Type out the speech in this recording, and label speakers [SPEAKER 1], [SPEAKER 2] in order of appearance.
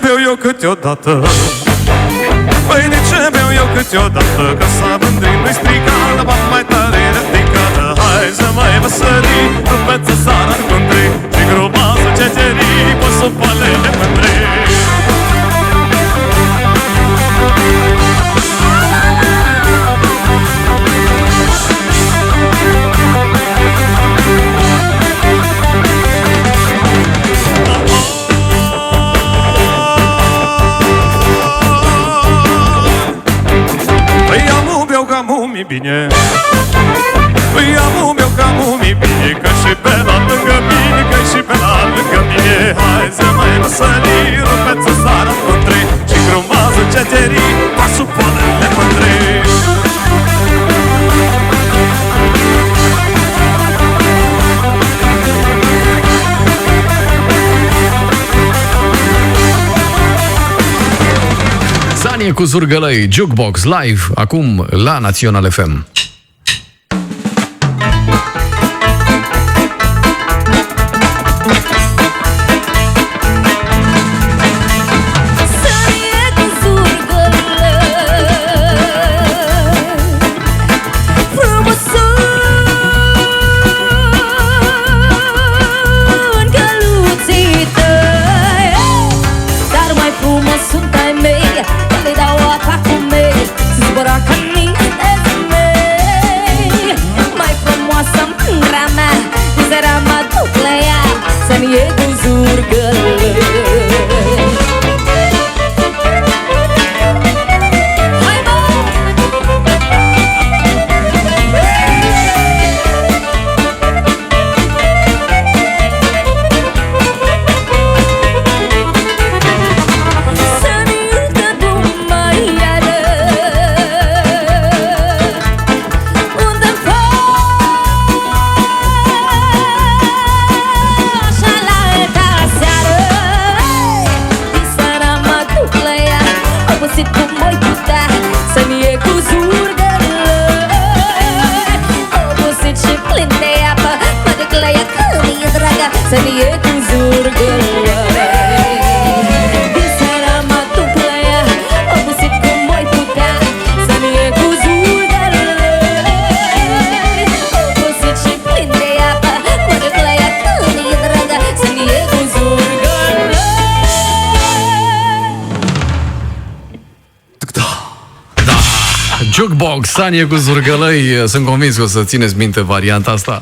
[SPEAKER 1] beau eu câteodată? Păi de ce beau eu câteodată? Că s-a mândrit, nu-i stricată, ba mai tare ridicată. Hai să mai văsări, rupeță sara în mândri și grumază ceterii, cu supalele mândri. Mi bine, îi am meu ca mi bine, că și pe la lângă mine, că și pe la lângă mine. Hai să mai văsări, rupeță sara în mândri și grumază ceterii, pasul poalele mândri.
[SPEAKER 2] Sanie cu Zurgălăi, Jukebox live, acum la Național FM. Jukebox, Sanie cu Zurgălăi. Sunt convins că o să țineți minte varianta asta.